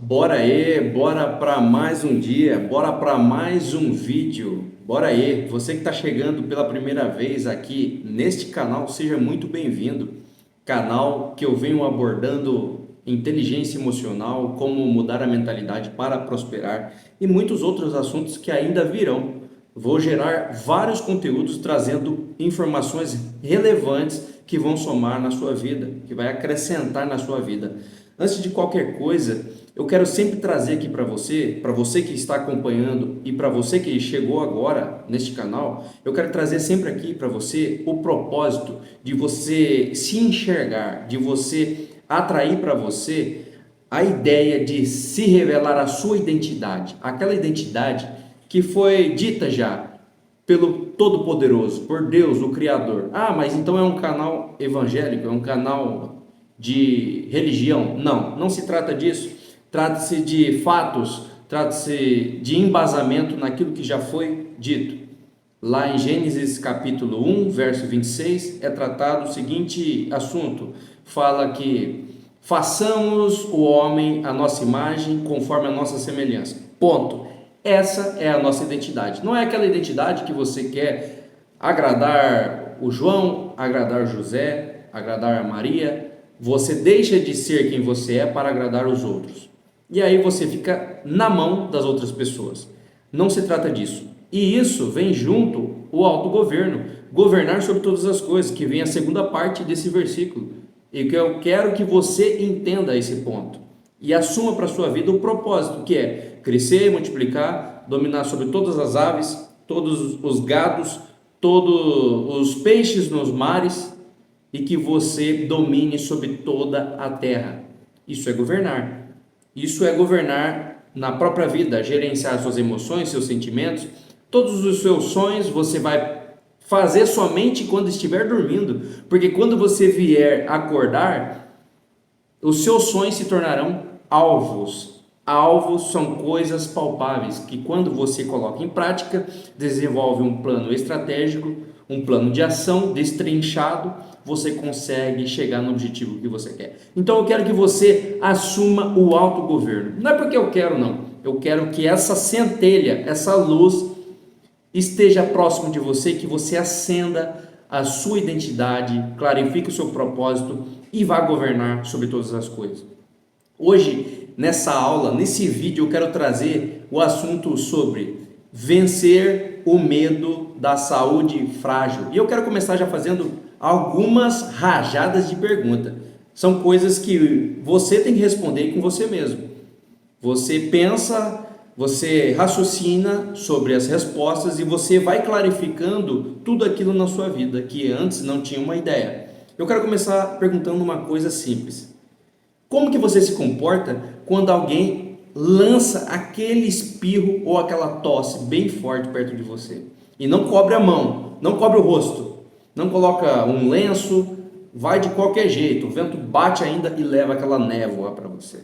Bora aí, bora para mais um dia, bora para mais um vídeo. Bora aí, você que está chegando pela primeira vez aqui neste canal, seja muito bem-vindo. Canal que eu venho abordando inteligência emocional, como mudar a mentalidade para prosperar e muitos outros assuntos que ainda virão. Vou gerar vários conteúdos trazendo informações relevantes que vão somar na sua vida, que vai acrescentar na sua vida. Antes de qualquer coisa, eu quero sempre trazer aqui para você que está acompanhando e para você que chegou agora neste canal, eu quero trazer sempre aqui para você o propósito de você se enxergar, de você atrair para você a ideia de se revelar a sua identidade, aquela identidade que foi dita já pelo Todo-Poderoso, por Deus, o Criador. Ah, mas então é um canal evangélico, é um canal de religião? Não, não se trata disso. Trata-se de fatos, trata-se de embasamento naquilo que já foi dito. Lá em Gênesis capítulo 1, verso 26, é tratado o seguinte assunto: fala que façamos o homem a nossa imagem, conforme a nossa semelhança. Ponto. Essa é a nossa identidade. Não é aquela identidade que você quer agradar o João, agradar José, agradar a Maria. Você deixa de ser quem você é para agradar os outros. E aí você fica na mão das outras pessoas. Não se trata disso. E isso vem junto o autogoverno, governar sobre todas as coisas, que vem a segunda parte desse versículo. E que eu quero que você entenda esse ponto e assuma para a sua vida o propósito, que é crescer, multiplicar, dominar sobre todas as aves, todos os gados, todos os peixes nos mares e que você domine sobre toda a terra. Isso é governar. Isso é governar na própria vida, gerenciar suas emoções, seus sentimentos, todos os seus sonhos você vai fazer somente quando estiver dormindo, porque quando você vier acordar, os seus sonhos se tornarão alvos. Alvos são coisas palpáveis que, quando você coloca em prática, desenvolve um plano estratégico, um plano de ação destrinchado, você consegue chegar no objetivo que você quer. Então eu quero que você assuma o autogoverno. Não é porque eu quero, não. Eu quero que essa centelha, essa luz, esteja próximo de você, que você acenda a sua identidade, clarifique o seu propósito e vá governar sobre todas as coisas. Hoje, nessa aula, nesse vídeo, eu quero trazer o assunto sobre vencer o medo da saúde frágil. E eu quero começar já fazendo algumas rajadas de pergunta. São coisas que você tem que responder com você mesmo. Você pensa, você raciocina sobre as respostas e você vai clarificando tudo aquilo na sua vida que antes não tinha uma ideia. Eu quero começar perguntando uma coisa simples. Como que você se comporta quando alguém lança aquele espirro ou aquela tosse bem forte perto de você? E não cobre a mão, não cobre o rosto, não coloca um lenço, vai de qualquer jeito, o vento bate ainda e leva aquela névoa para você.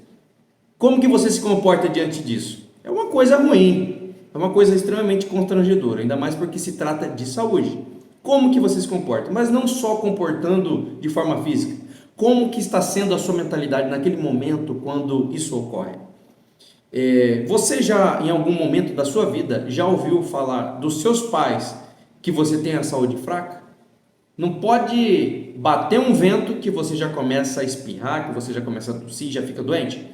Como que você se comporta diante disso? É uma coisa ruim, é uma coisa extremamente constrangedora, ainda mais porque se trata de saúde. Como que você se comporta? Mas não só comportando de forma física. Como que está sendo a sua mentalidade naquele momento quando isso ocorre? Você já, em algum momento da sua vida, já ouviu falar dos seus pais que você tem a saúde fraca? Não pode bater um vento que você já começa a espirrar, que você já começa a tossir, já fica doente.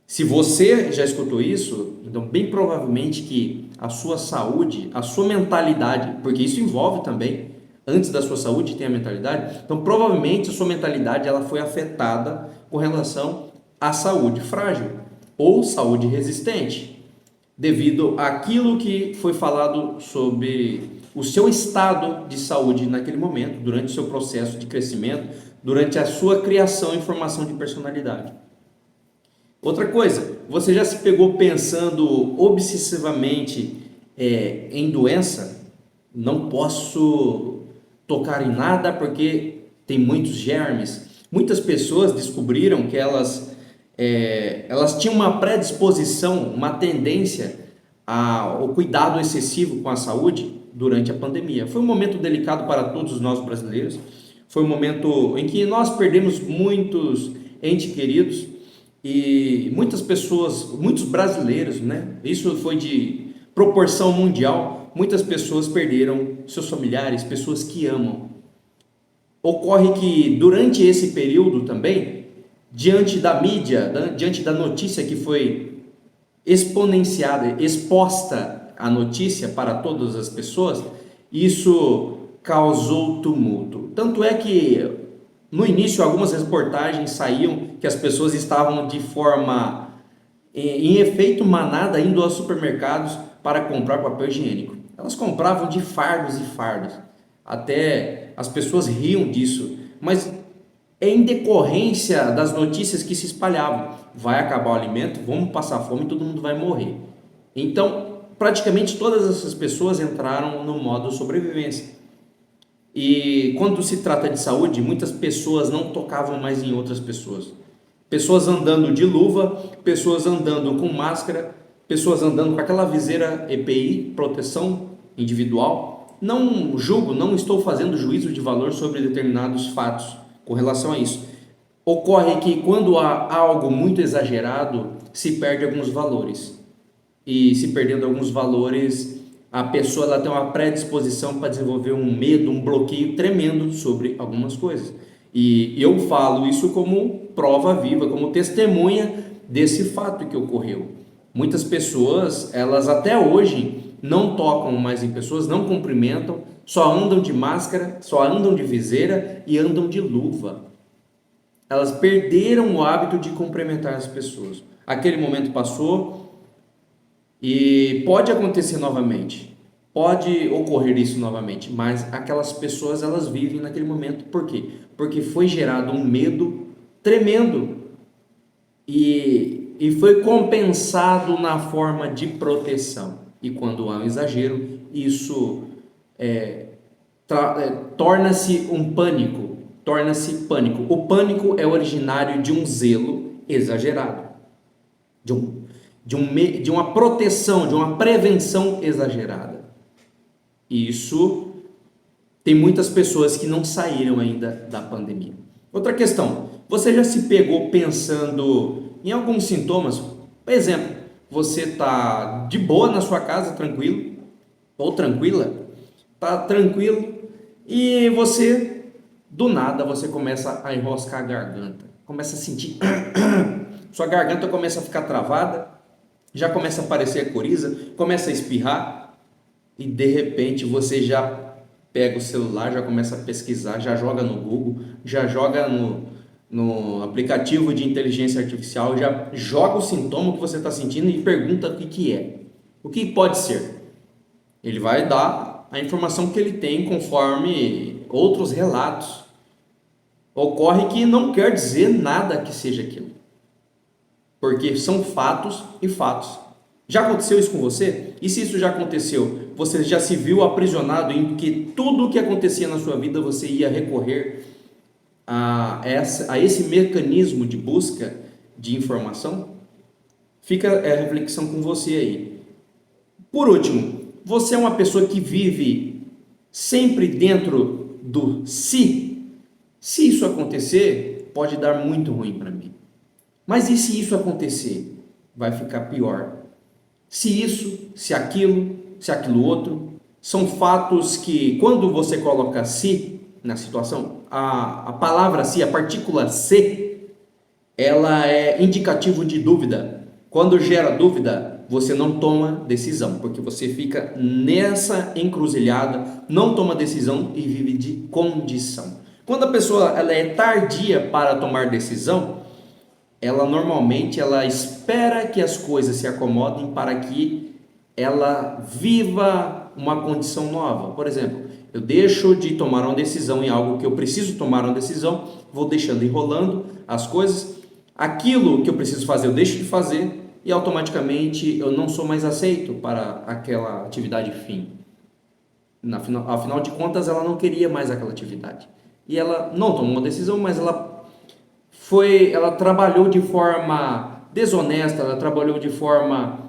Se você já escutou isso, então bem provavelmente que a sua saúde, a sua mentalidade, porque isso envolve também, antes da sua saúde tem a mentalidade, então provavelmente a sua mentalidade ela foi afetada com relação à saúde frágil ou saúde resistente, devido àquilo que foi falado sobre o seu estado de saúde naquele momento, durante o seu processo de crescimento, durante a sua criação e formação de personalidade. Outra coisa, você já se pegou pensando obsessivamente em doença? Não posso tocar em nada porque tem muitos germes. Muitas pessoas descobriram que elas tinham uma predisposição, uma tendência ao cuidado excessivo com a saúde durante a pandemia. Foi um momento delicado para todos nós brasileiros. Foi um momento em que nós perdemos muitos entes queridos. e muitas pessoas, muitos brasileiros, né? Isso foi de proporção mundial. Muitas pessoas perderam seus familiares, pessoas que amam. Ocorre que durante esse período também, diante da mídia, diante da notícia que foi exponenciada, exposta a notícia para todas as pessoas, isso causou tumulto. Tanto é que no início algumas reportagens saíam que as pessoas estavam de forma, em efeito manada, indo aos supermercados para comprar papel higiênico. Elas compravam de fardos e fardos. Até as pessoas riam disso, mas é em decorrência das notícias que se espalhavam. Vai acabar o alimento, vamos passar fome e todo mundo vai morrer. Então, praticamente todas essas pessoas entraram no modo sobrevivência. E quando se trata de saúde, muitas pessoas não tocavam mais em outras pessoas. Pessoas andando de luva, pessoas andando com máscara, pessoas andando com aquela viseira EPI, proteção individual. Não julgo, não estou fazendo juízo de valor sobre determinados fatos com relação a isso. Ocorre que quando há algo muito exagerado, se perde alguns valores. E se perdendo alguns valores, a pessoa ela tem uma predisposição para desenvolver um medo, um bloqueio tremendo sobre algumas coisas. E eu falo isso como prova viva, como testemunha desse fato que ocorreu. Muitas pessoas, elas até hoje não tocam mais em pessoas, não cumprimentam, só andam de máscara, só andam de viseira e andam de luva. Elas perderam o hábito de cumprimentar as pessoas. Aquele momento passou e pode acontecer novamente. Pode ocorrer isso novamente, mas aquelas pessoas elas vivem naquele momento. Por quê? Porque foi gerado um medo tremendo e foi compensado na forma de proteção. E quando há um exagero, isso torna-se um pânico, torna-se pânico. O pânico é originário de um zelo exagerado, de uma proteção, de uma prevenção exagerada. Isso tem muitas pessoas que não saíram ainda da pandemia. Outra questão, você já se pegou pensando em alguns sintomas? Por exemplo, você está de boa na sua casa, tranquilo, ou tranquila, está tranquilo, e você, do nada, você começa a enroscar a garganta, começa a sentir, sua garganta começa a ficar travada, já começa a aparecer coriza, começa a espirrar, e de repente você já pega o celular, já começa a pesquisar, já joga no Google, já joga no aplicativo de inteligência artificial, já joga o sintoma que você está sentindo e pergunta o que é. O que pode ser? Ele vai dar a informação que ele tem conforme outros relatos. Ocorre que não quer dizer nada que seja aquilo, porque são fatos e fatos. Já aconteceu isso com você? E se isso já aconteceu, você já se viu aprisionado em que tudo o que acontecia na sua vida você ia recorrer a esse mecanismo de busca de informação? Fica a reflexão com você aí. Por último, você é uma pessoa que vive sempre dentro do se? Se isso acontecer, pode dar muito ruim para mim. Mas e se isso acontecer? Vai ficar pior. Se isso, se aquilo outro, são fatos que quando você coloca se na situação, a palavra se, a partícula se, ela é indicativo de dúvida. Quando gera dúvida, você não toma decisão, porque você fica nessa encruzilhada, não toma decisão e vive de condição. Quando a pessoa ela é tardia para tomar decisão, ela normalmente espera que as coisas se acomodem para que ela viva uma condição nova. Por exemplo, eu deixo de tomar uma decisão em algo que eu preciso tomar uma decisão, vou deixando enrolando as coisas, aquilo que eu preciso fazer eu deixo de fazer e automaticamente eu não sou mais aceito para aquela atividade fim. Afinal de contas, ela não queria mais aquela atividade. E ela não tomou uma decisão, mas ela trabalhou de forma desonesta, ela trabalhou de forma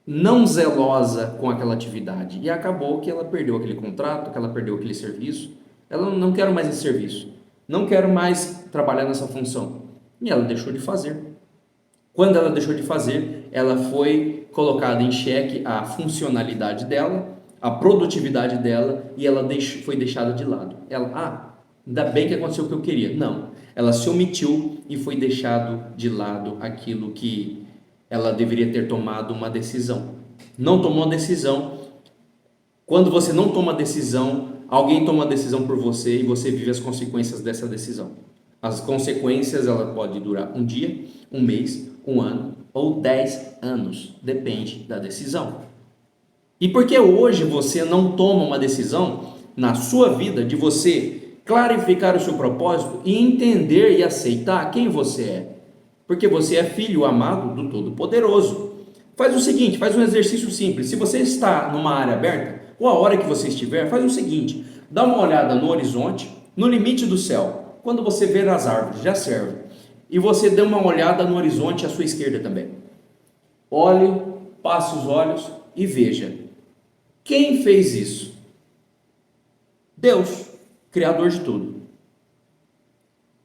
não zelosa com aquela atividade e acabou que ela perdeu aquele contrato, que ela perdeu aquele serviço. Ela não quero mais esse serviço, não quero mais trabalhar nessa função e ela deixou de fazer. Quando ela deixou de fazer, ela foi colocada em xeque a funcionalidade dela, a produtividade dela, e ela foi deixada de lado. Ainda bem que aconteceu o que eu queria. Não, ela se omitiu e foi deixado de lado aquilo que ela deveria ter tomado uma decisão. Não tomou a decisão. Quando você não toma a decisão, alguém toma a decisão por você e você vive as consequências dessa decisão. As consequências, ela pode durar um dia, um mês, um ano ou 10 anos, depende da decisão. E porque hoje você não toma uma decisão na sua vida de você clarificar o seu propósito e entender e aceitar quem você é? Porque você é filho amado do Todo-Poderoso. Faz o seguinte, faz um exercício simples. Se você está numa área aberta, ou a hora que você estiver, faz o seguinte, dá uma olhada no horizonte, no limite do céu. Quando você ver as árvores, já serve. E você dê uma olhada no horizonte à sua esquerda também. Olhe, passe os olhos e veja. Quem fez isso? Deus, Criador de tudo.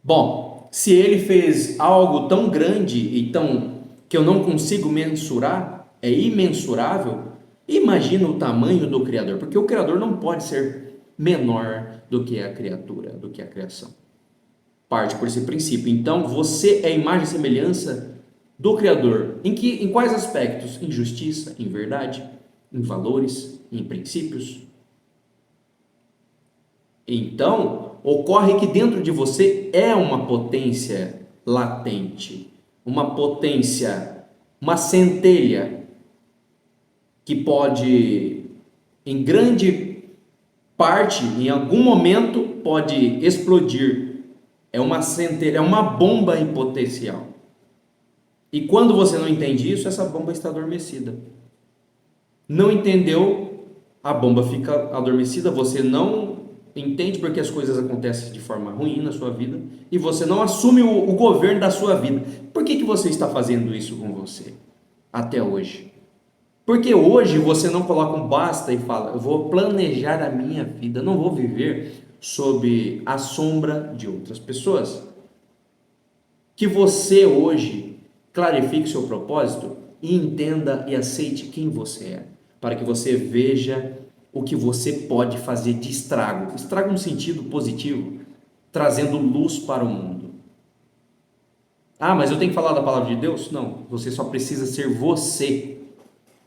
Bom, se ele fez algo tão grande e tão que eu não consigo mensurar, é imensurável, imagina o tamanho do Criador, porque o Criador não pode ser menor do que a criatura, do que a criação. Parte por esse princípio. Então, você é a imagem e semelhança do Criador. Em quais aspectos? Em justiça, em verdade, em valores, em princípios. Então, ocorre que dentro de você é uma potência latente, uma potência, uma centelha que pode, em grande parte, em algum momento, pode explodir. É uma centelha, é uma bomba em potencial. E quando você não entende isso, essa bomba está adormecida. Não entendeu, a bomba fica adormecida, você não entende porque as coisas acontecem de forma ruim na sua vida e você não assume o governo da sua vida. Por que você está fazendo isso com você até hoje? Porque hoje você não coloca um basta e fala, eu vou planejar a minha vida, não vou viver sob a sombra de outras pessoas. Que você hoje clarifique seu propósito e entenda e aceite quem você é, para que você veja o que você pode fazer de estrago. Estrago no sentido positivo, trazendo luz para o mundo. Mas eu tenho que falar da palavra de Deus? Não, você só precisa ser você,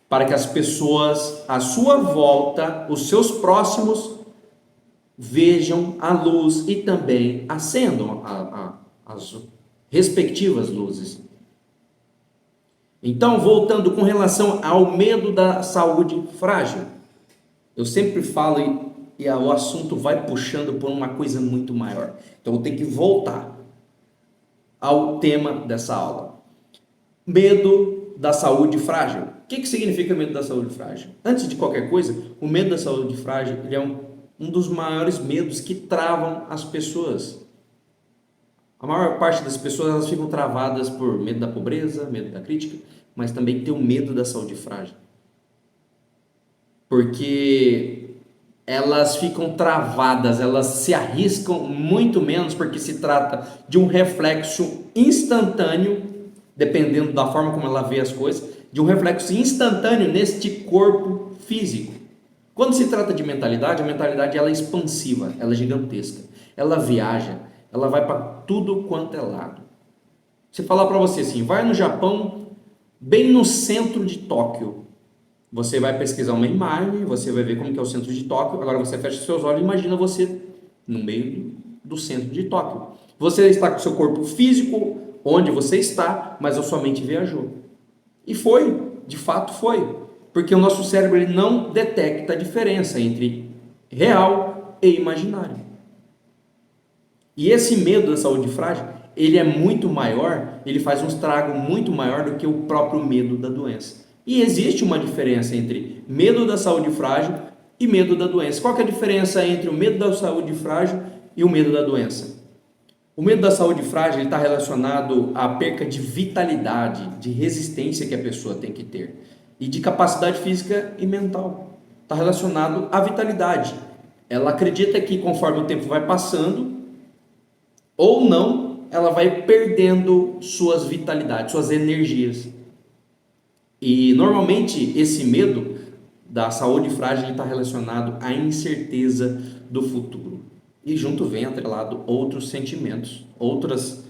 para que as pessoas à sua volta, os seus próximos, vejam a luz e também acendam as respectivas luzes. Então, voltando com relação ao medo da saúde frágil, eu sempre falo e o assunto vai puxando por uma coisa muito maior. Então, eu tenho que voltar ao tema dessa aula. Medo da saúde frágil. O que significa medo da saúde frágil? Antes de qualquer coisa, o medo da saúde frágil ele é um dos maiores medos que travam as pessoas. A maior parte das pessoas elas ficam travadas por medo da pobreza, medo da crítica, mas também tem o medo da saúde frágil. Porque elas ficam travadas, elas se arriscam muito menos porque se trata de um reflexo instantâneo, dependendo da forma como ela vê as coisas, de um reflexo instantâneo neste corpo físico. Quando se trata de mentalidade, a mentalidade ela é expansiva, ela é gigantesca, ela viaja, ela vai para tudo quanto é lado. Se falar para você assim, vai no Japão, bem no centro de Tóquio, você vai pesquisar uma imagem, você vai ver como que é o centro de Tóquio, agora você fecha seus olhos e imagina você no meio do centro de Tóquio. Você está com o seu corpo físico onde você está, mas a sua mente viajou. E foi, de fato foi, porque o nosso cérebro ele não detecta a diferença entre real e imaginário. E esse medo da saúde frágil, ele é muito maior, ele faz um estrago muito maior do que o próprio medo da doença. E existe uma diferença entre medo da saúde frágil e medo da doença. Qual que é a diferença entre o medo da saúde frágil e o medo da doença? O medo da saúde frágil está relacionado à perca de vitalidade, de resistência que a pessoa tem que ter e de capacidade física e mental. Está relacionado à vitalidade. Ela acredita que conforme o tempo vai passando, ou não, ela vai perdendo suas vitalidades, suas energias. E normalmente esse medo da saúde frágil está relacionado à incerteza do futuro. E junto vem atrelado outros sentimentos, outros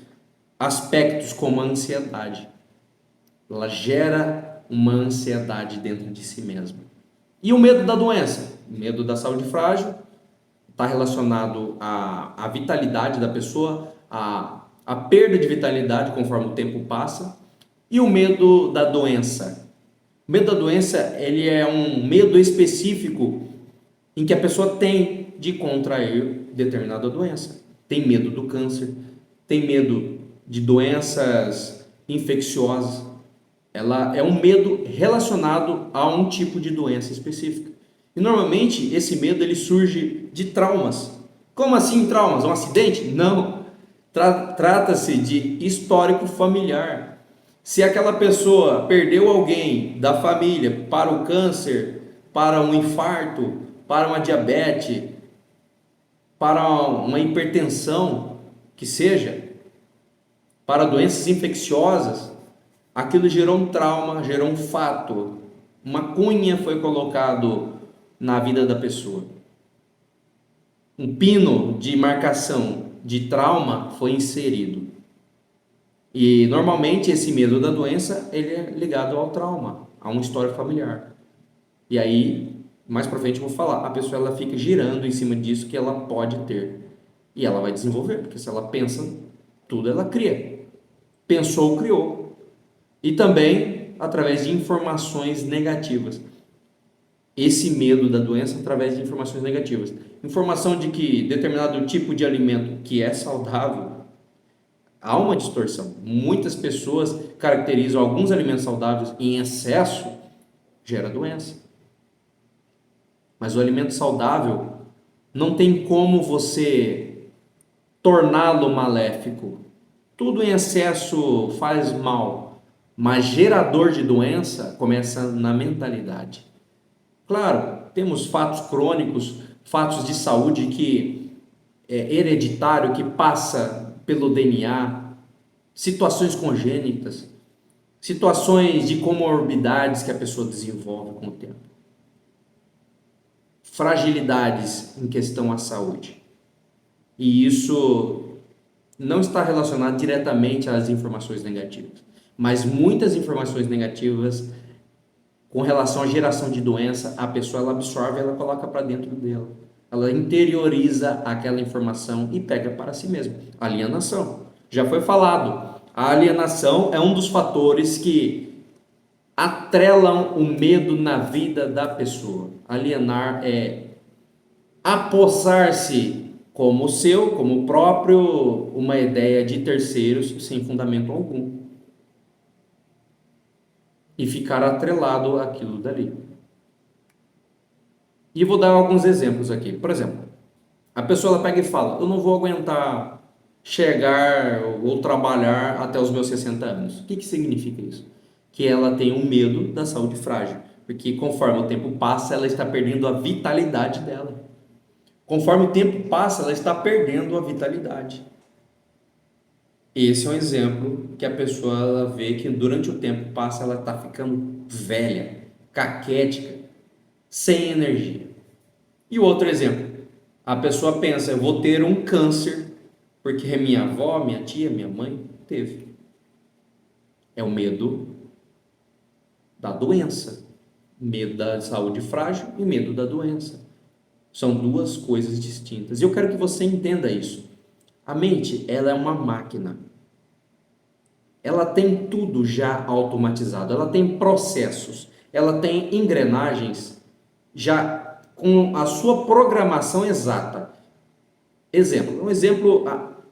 aspectos como a ansiedade. Ela gera uma ansiedade dentro de si mesma. E o medo da doença? O medo da saúde frágil está relacionado à vitalidade da pessoa, à perda de vitalidade conforme o tempo passa. E o medo da doença? O medo da doença, ele é um medo específico em que a pessoa tem de contrair determinada doença. Tem medo do câncer, tem medo de doenças infecciosas. Ela é um medo relacionado a um tipo de doença específica. E normalmente esse medo ele surge de traumas. Como assim traumas? Um acidente? Não. Trata-se de histórico familiar. Se aquela pessoa perdeu alguém da família para o câncer, para um infarto, para uma diabetes, para uma hipertensão, que seja, para doenças infecciosas, aquilo gerou um trauma, gerou um fato, uma cunha foi colocado na vida da pessoa. Um pino de marcação de trauma foi inserido. E normalmente esse medo da doença, ele é ligado ao trauma, a uma história familiar. E aí, mais pra frente eu vou falar, a pessoa ela fica girando em cima disso que ela pode ter. E ela vai desenvolver, porque se ela pensa, tudo ela cria. Pensou, criou. E também através de informações negativas. Esse medo da doença através de informações negativas. Informação de que determinado tipo de alimento que é saudável, há uma distorção. Muitas pessoas caracterizam alguns alimentos saudáveis em excesso, gera doença. Mas o alimento saudável não tem como você torná-lo maléfico. Tudo em excesso faz mal, mas gerador de doença começa na mentalidade. Claro, temos fatos crônicos, fatos de saúde que é hereditário, que passa pelo DNA, situações congênitas, situações de comorbidades que a pessoa desenvolve com o tempo, fragilidades em questão à saúde. E isso não está relacionado diretamente às informações negativas, mas muitas informações negativas com relação à geração de doença, a pessoa ela absorve e ela coloca para dentro dela. Ela interioriza aquela informação e pega para si mesma. Alienação. Já foi falado. A alienação é um dos fatores que atrelam o medo na vida da pessoa. Alienar é apossar-se como seu, como próprio, uma ideia de terceiros sem fundamento algum. E ficar atrelado àquilo dali. E vou dar alguns exemplos aqui. Por exemplo, a pessoa ela pega e fala: eu não vou aguentar chegar ou trabalhar até os meus 60 anos. O que significa isso? Que ela tem um medo da saúde frágil. Porque conforme o tempo passa, ela está perdendo a vitalidade dela. Conforme o tempo passa, ela está perdendo a vitalidade. Esse é um exemplo que a pessoa ela vê que durante o tempo passa, ela está ficando velha, caquética, sem energia. E o outro exemplo, a pessoa pensa: eu vou ter um câncer, porque minha avó, minha tia, minha mãe teve. É o medo da doença, medo da saúde frágil e medo da doença. São duas coisas distintas. E eu quero que você entenda isso. A mente, ela é uma máquina. Ela tem tudo já automatizado, ela tem processos, ela tem engrenagens já com a sua programação exata. Um exemplo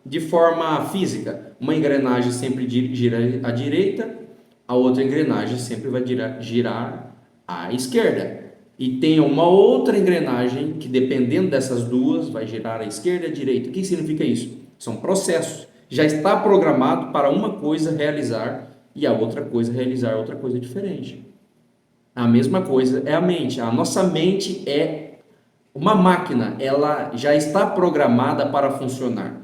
de forma física, uma engrenagem sempre gira à direita, a outra engrenagem sempre vai girar à esquerda. E tem uma outra engrenagem que, dependendo dessas duas, vai girar à esquerda e à direita. O que significa isso? São processos. Já está programado para uma coisa realizar e a outra coisa realizar outra coisa diferente. A mesma coisa é a mente. A nossa mente é uma máquina, ela já está programada para funcionar.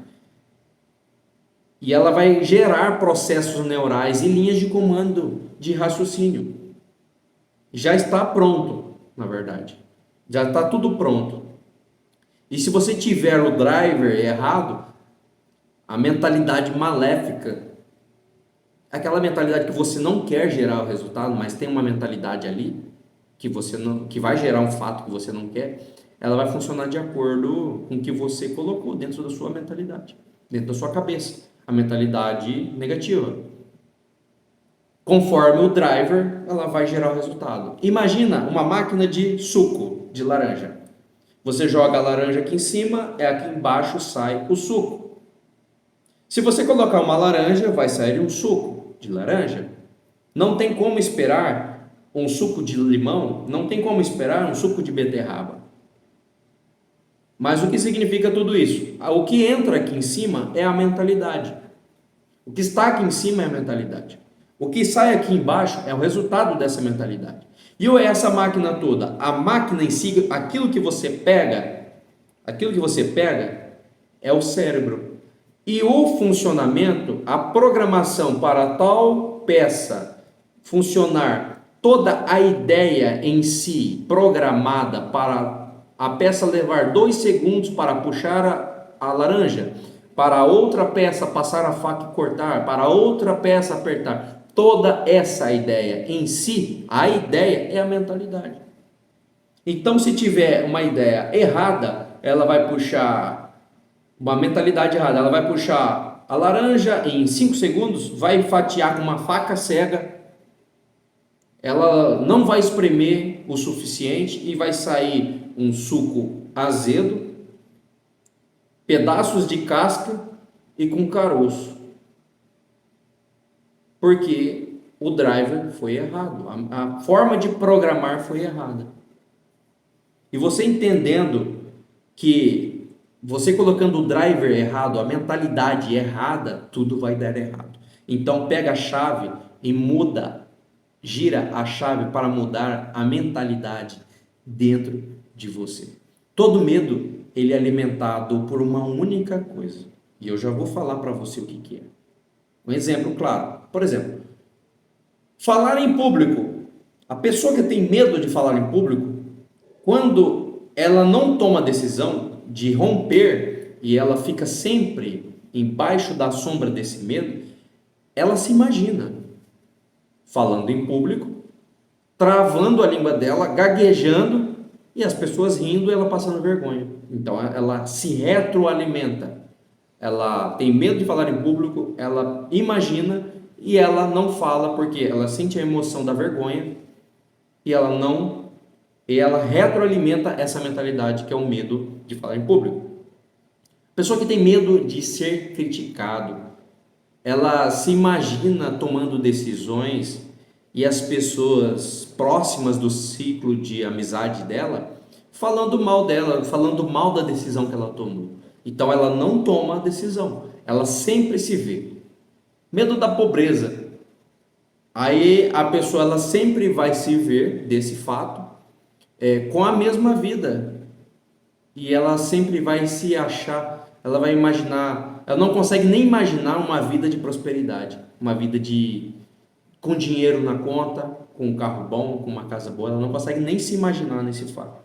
e ela vai gerar processos neurais e linhas de comando de raciocínio. Já está pronto, na verdade. Já está tudo pronto. E se você tiver o driver errado, a mentalidade maléfica, aquela mentalidade que você não quer gerar o resultado, mas tem uma mentalidade ali que você não, que vai gerar um fato que você não quer, ela vai funcionar de acordo com o que você colocou dentro da sua mentalidade, dentro da sua cabeça, a mentalidade negativa. Conforme o driver, ela vai gerar o resultado. Imagina uma máquina de suco de laranja. Você joga a laranja aqui em cima, aqui embaixo sai o suco. Se você colocar uma laranja, vai sair um suco de laranja. Não tem como esperar um suco de limão, não tem como esperar um suco de beterraba. Mas o que significa tudo isso? O que entra aqui em cima é a mentalidade. O que está aqui em cima é a mentalidade. O que sai aqui embaixo é o resultado dessa mentalidade. E essa máquina toda, a máquina em si, aquilo que você pega é o cérebro. E o funcionamento, a programação para tal peça funcionar, toda a ideia em si programada para a peça levar 2 segundos para puxar a laranja, para outra peça passar a faca e cortar, para outra peça apertar. Toda essa ideia em si, a ideia é a mentalidade. Então, se tiver uma ideia errada, ela vai puxar uma mentalidade errada, ela vai puxar a laranja em 5 segundos, vai fatiar com uma faca cega, ela não vai espremer o suficiente e vai sair um suco azedo, pedaços de casca e com caroço. Porque o driver foi errado, a forma de programar foi errada. E você entendendo que você colocando o driver errado, a mentalidade errada, tudo vai dar errado. Então pega a chave e muda, gira a chave para mudar a mentalidade dentro de você. Todo medo, ele é alimentado por uma única coisa. E eu já vou falar para você o que é. Um exemplo claro. Por exemplo, falar em público. A pessoa que tem medo de falar em público, quando ela não toma a decisão de romper e ela fica sempre embaixo da sombra desse medo, ela se imagina falando em público, travando a língua dela, gaguejando e as pessoas rindo e ela passando vergonha. Então ela se retroalimenta. Ela tem medo de falar em público, ela imagina e ela não fala porque ela sente a emoção da vergonha e ela retroalimenta essa mentalidade que é o medo de falar em público. Pessoa que tem medo de ser criticado, ela se imagina tomando decisões e as pessoas próximas do ciclo de amizade dela falando mal dela, falando mal da decisão que ela tomou. Então ela não toma a decisão, ela sempre se vê. Medo da pobreza. Aí a pessoa ela sempre vai se ver desse fato com a mesma vida. E ela sempre vai se achar, ela vai imaginar, ela não consegue nem imaginar uma vida de prosperidade, uma vida com dinheiro na conta, com um carro bom, com uma casa boa, ela não consegue nem se imaginar nesse fato.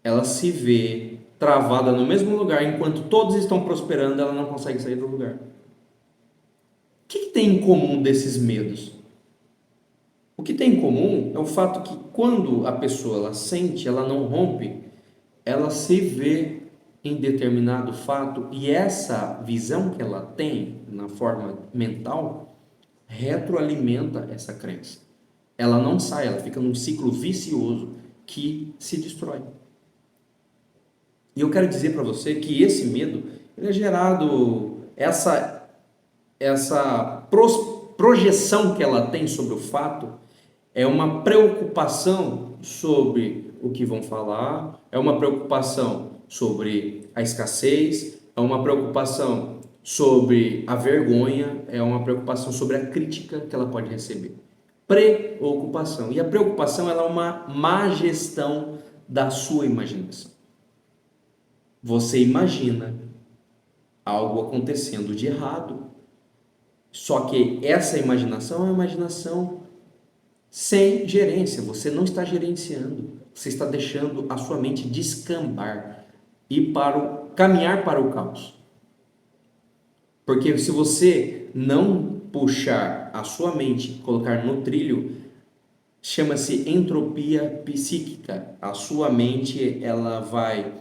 Ela se vê travada no mesmo lugar, enquanto todos estão prosperando, ela não consegue sair do lugar. O que tem em comum desses medos? O que tem em comum é o fato que quando a pessoa ela sente, ela não rompe, ela se vê em determinado fato e essa visão que ela tem na forma mental retroalimenta essa crença. Ela não sai, ela fica num ciclo vicioso que se destrói. E eu quero dizer para você que esse medo ele é gerado, essa projeção que ela tem sobre o fato é uma preocupação sobre o que vão falar, é uma preocupação sobre a escassez, é uma preocupação sobre a vergonha, é uma preocupação sobre a crítica que ela pode receber. Preocupação. E a preocupação ela é uma má gestão da sua imaginação. Você imagina algo acontecendo de errado. Só que essa imaginação é uma imaginação sem gerência. Você não está gerenciando. Você está deixando a sua mente descambar e caminhar para o caos. Porque se você não puxar a sua mente, colocar no trilho, chama-se entropia psíquica. A sua mente, ela vai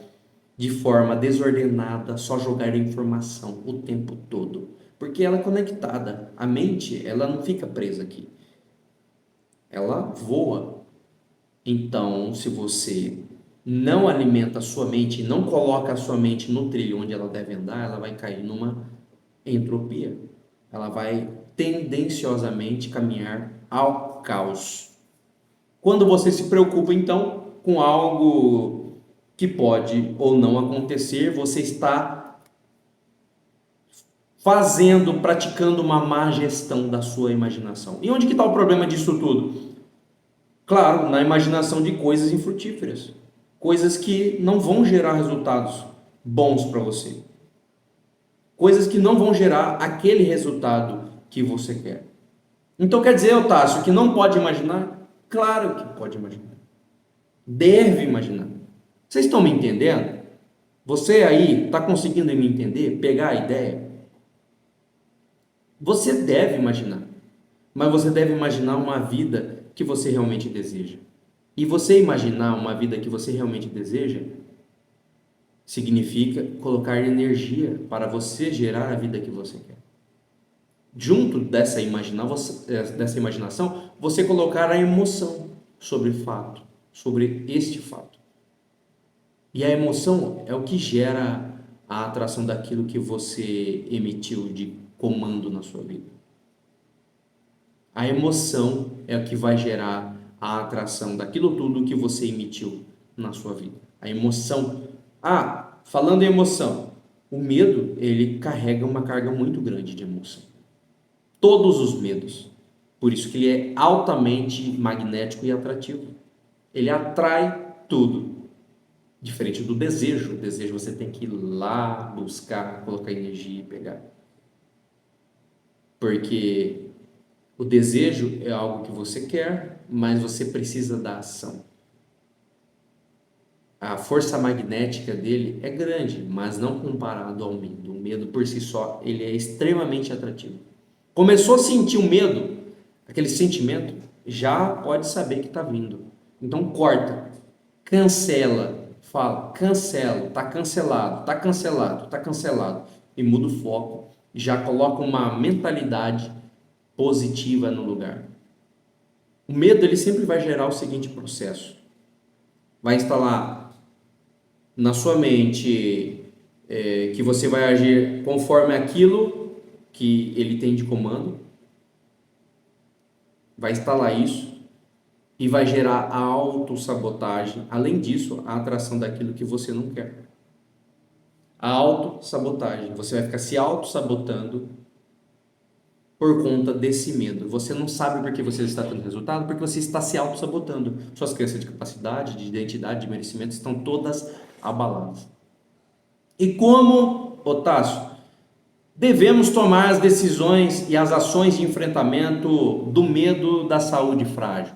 de forma desordenada só jogar informação o tempo todo, porque ela é conectada. A mente, ela não fica presa aqui. Ela voa. Então, se você não alimenta a sua mente, não coloca a sua mente no trilho onde ela deve andar, ela vai cair numa entropia. Ela vai tendenciosamente caminhar ao caos. Quando você se preocupa, então, com algo que pode ou não acontecer, você está praticando uma má gestão da sua imaginação. E onde que está o problema disso tudo? Claro, na imaginação de coisas infrutíferas. Coisas que não vão gerar resultados bons para você. Coisas que não vão gerar aquele resultado que você quer. Então quer dizer, Otácio, que não pode imaginar? Claro que pode imaginar. Deve imaginar. Vocês estão me entendendo? Você aí está conseguindo me entender? Pegar a ideia? Você deve imaginar. Mas você deve imaginar uma vida que você realmente deseja. E você imaginar uma vida que você realmente deseja significa colocar energia para você gerar a vida que você quer. Junto dessa imaginação, você colocar a emoção sobre fato, sobre este fato. E a emoção é o que gera a atração daquilo que você emitiu de comando na sua vida. A emoção é o que vai gerar a atração daquilo tudo que você emitiu na sua vida. A emoção. Falando em emoção, o medo, ele carrega uma carga muito grande de emoção. Todos os medos. Por isso que ele é altamente magnético e atrativo. Ele atrai tudo. Diferente do desejo. O desejo você tem que ir lá, buscar, colocar energia e pegar. Porque o desejo é algo que você quer, mas você precisa da ação. A força magnética dele é grande, mas não comparado ao medo. O medo por si só, ele é extremamente atrativo. Começou a sentir o medo, aquele sentimento, já pode saber que está vindo. Então corta, cancela, fala, cancelo, está cancelado, está cancelado, está cancelado. E muda o foco, já coloca uma mentalidade positiva no lugar. O medo, ele sempre vai gerar o seguinte processo. Vai instalar na sua mente que você vai agir conforme aquilo que ele tem de comando, vai instalar isso e vai gerar a autossabotagem, além disso, a atração daquilo que você não quer. A autossabotagem, você vai ficar se autossabotando por conta desse medo. Você não sabe por que você está tendo resultado, porque você está se auto-sabotando. Suas crenças de capacidade, de identidade, de merecimento estão todas abaladas. E como, Otácio, devemos tomar as decisões e as ações de enfrentamento do medo da saúde frágil?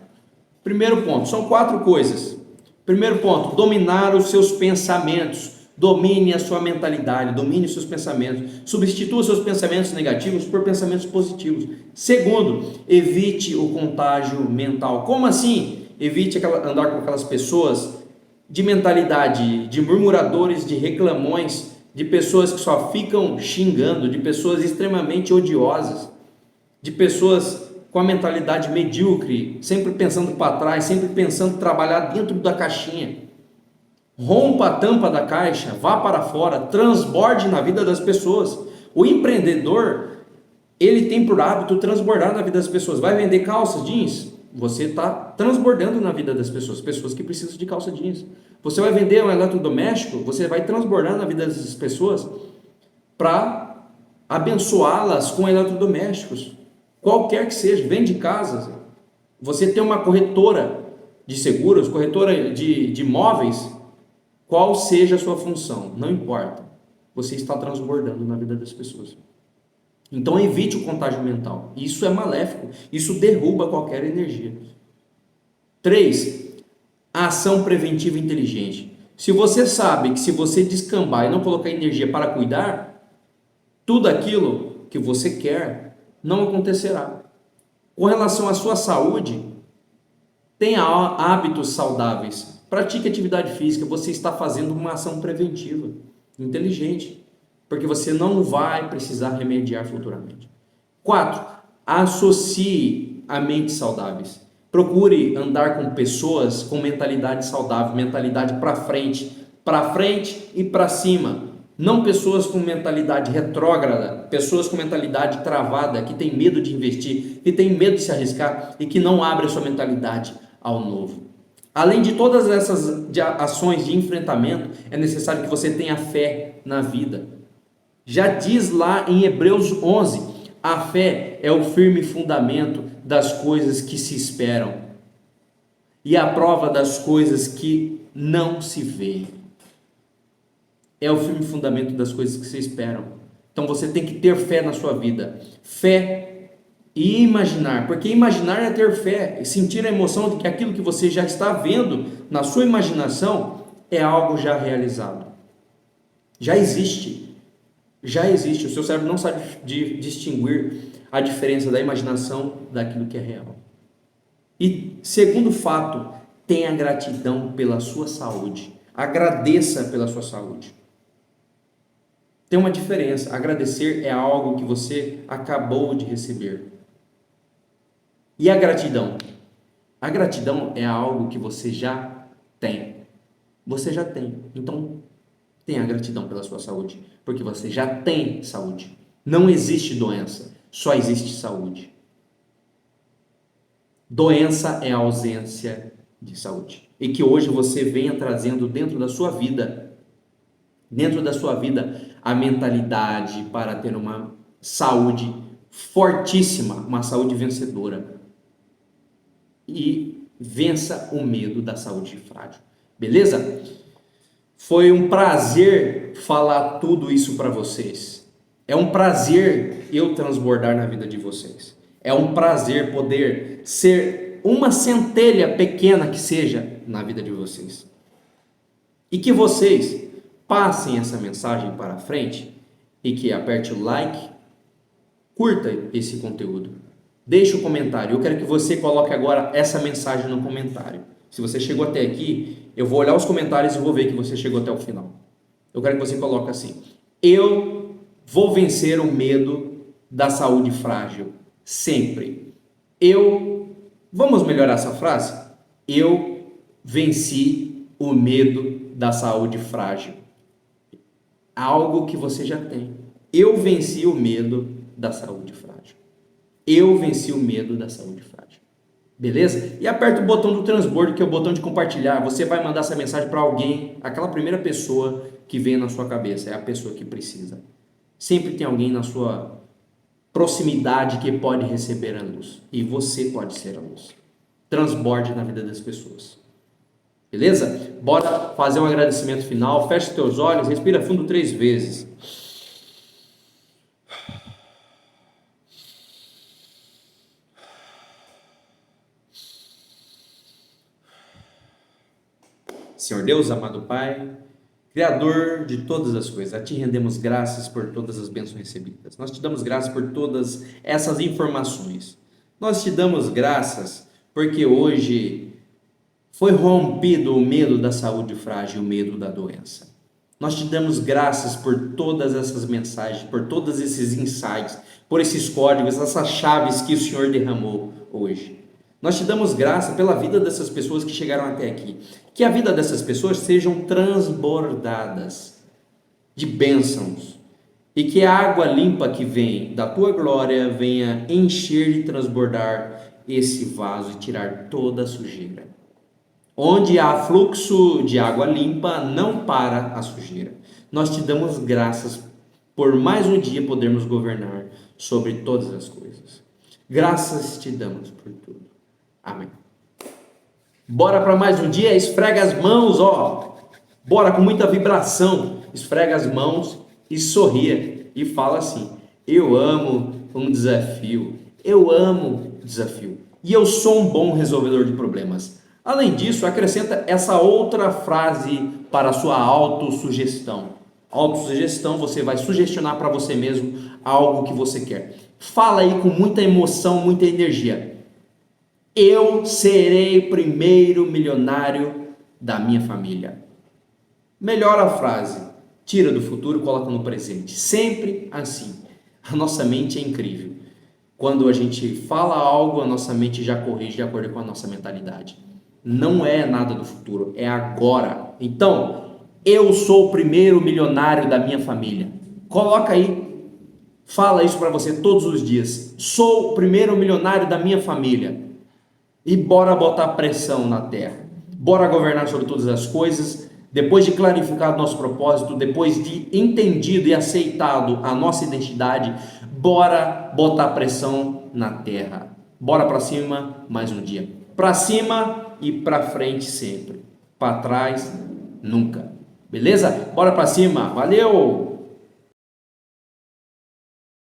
Primeiro ponto, são 4 coisas. Primeiro ponto, dominar os seus pensamentos. Domine a sua mentalidade, domine os seus pensamentos, substitua seus pensamentos negativos por pensamentos positivos. Segundo, evite o contágio mental. Como assim? Evite andar com aquelas pessoas de mentalidade de murmuradores, de reclamões, de pessoas que só ficam xingando, de pessoas extremamente odiosas, de pessoas com a mentalidade medíocre, sempre pensando para trás, sempre pensando trabalhar dentro da caixinha. Rompa a tampa da caixa, vá para fora, transborde na vida das pessoas. O empreendedor, ele tem por hábito transbordar na vida das pessoas. Vai vender calça jeans? Você está transbordando na vida das pessoas, pessoas que precisam de calça jeans. Você vai vender um eletrodoméstico? Você vai transbordar na vida das pessoas para abençoá-las com eletrodomésticos. Qualquer que seja, vende casas. Você tem uma corretora de seguros, corretora de imóveis, qual seja a sua função, não importa. você está transbordando na vida das pessoas. Então evite o contágio mental. Isso é maléfico, isso derruba qualquer energia. 3. A ação preventiva inteligente. Se você sabe que se você descambar e não colocar energia para cuidar, tudo aquilo que você quer não acontecerá. Com relação à sua saúde, tenha hábitos saudáveis. Pratique atividade física. Você está fazendo uma ação preventiva, inteligente, porque você não vai precisar remediar futuramente. 4. Associe a mentes saudáveis. Procure andar com pessoas com mentalidade saudável, mentalidade para frente e para cima. Não pessoas com mentalidade retrógrada, pessoas com mentalidade travada, que tem medo de investir, que tem medo de se arriscar e que não abre a sua mentalidade ao novo. Além de todas essas ações de enfrentamento, é necessário que você tenha fé na vida. Já diz lá em Hebreus 11, a fé é o firme fundamento das coisas que se esperam e a prova das coisas que não se veem. É o firme fundamento das coisas que se esperam. Então você tem que ter fé na sua vida. Fé e imaginar, porque imaginar é ter fé, e sentir a emoção de que aquilo que você já está vendo na sua imaginação é algo já realizado. Já existe. Já existe. O seu cérebro não sabe distinguir a diferença da imaginação daquilo que é real. E segundo fato, tenha gratidão pela sua saúde. Agradeça pela sua saúde. Tem uma diferença. Agradecer é algo que você acabou de receber. E a gratidão? A gratidão é algo que você já tem. Você já tem. Então, tenha gratidão pela sua saúde, porque você já tem saúde. Não existe doença, só existe saúde. Doença é a ausência de saúde. E que hoje você venha trazendo dentro da sua vida, a mentalidade para ter uma saúde fortíssima, uma saúde vencedora. E vença o medo da saúde frágil. Beleza? Foi um prazer falar tudo isso para vocês. É um prazer eu transbordar na vida de vocês. É um prazer poder ser uma centelha pequena que seja na vida de vocês. E que vocês passem essa mensagem para frente e que aperte o like, curta esse conteúdo, deixe o comentário. Eu quero que você coloque agora essa mensagem no comentário. Se você chegou até aqui, eu vou olhar os comentários e vou ver que você chegou até o final. Eu quero que você coloque assim: eu vou vencer o medo da saúde frágil, sempre. Vamos melhorar essa frase? Eu venci o medo da saúde frágil. Algo que você já tem. Eu venci o medo da saúde frágil. Eu venci o medo da saúde frágil. Beleza? E aperta o botão do transbordo, que é o botão de compartilhar. Você vai mandar essa mensagem para alguém, aquela primeira pessoa que vem na sua cabeça, é a pessoa que precisa. Sempre tem alguém na sua proximidade que pode receber a luz. E você pode ser a luz. Transborde na vida das pessoas. Beleza? Bora fazer um agradecimento final. Feche os teus olhos, respira fundo 3 vezes. Senhor Deus, amado Pai, Criador de todas as coisas, a Ti rendemos graças por todas as bênçãos recebidas. Nós Te damos graças por todas essas informações. Nós Te damos graças porque hoje foi rompido o medo da saúde frágil, o medo da doença. Nós Te damos graças por todas essas mensagens, por todos esses insights, por esses códigos, essas chaves que o Senhor derramou hoje. Nós Te damos graça pela vida dessas pessoas que chegaram até aqui. Que a vida dessas pessoas sejam transbordadas de bênçãos. E que a água limpa que vem da Tua glória venha encher e transbordar esse vaso e tirar toda a sujeira. Onde há fluxo de água limpa, não para a sujeira. Nós Te damos graças por mais um dia podermos governar sobre todas as coisas. Graças Te damos por tudo. Amém. Bora para mais um dia, esfrega as mãos, ó. Bora com muita vibração, esfrega as mãos e sorria e fala assim: eu amo um desafio, eu amo desafio e eu sou um bom resolvedor de problemas. Além disso, acrescenta essa outra frase para a sua autossugestão. Autossugestão, você vai sugestionar para você mesmo algo que você quer. Fala aí com muita emoção, muita energia. Eu serei o primeiro milionário da minha família. Melhora a frase, tira do futuro e coloca no presente. Sempre assim. A nossa mente é incrível. Quando a gente fala algo, a nossa mente já corrige de acordo com a nossa mentalidade. Não é nada do futuro, é agora. Então, eu sou o primeiro milionário da minha família. Coloca aí, fala isso para você todos os dias. Sou o primeiro milionário da minha família. E bora botar pressão na terra. Bora governar sobre todas as coisas. Depois de clarificado nosso propósito, depois de entendido e aceitado a nossa identidade, bora botar pressão na terra. Bora para cima mais um dia. Para cima e para frente sempre. Para trás nunca. Beleza? Bora para cima. Valeu!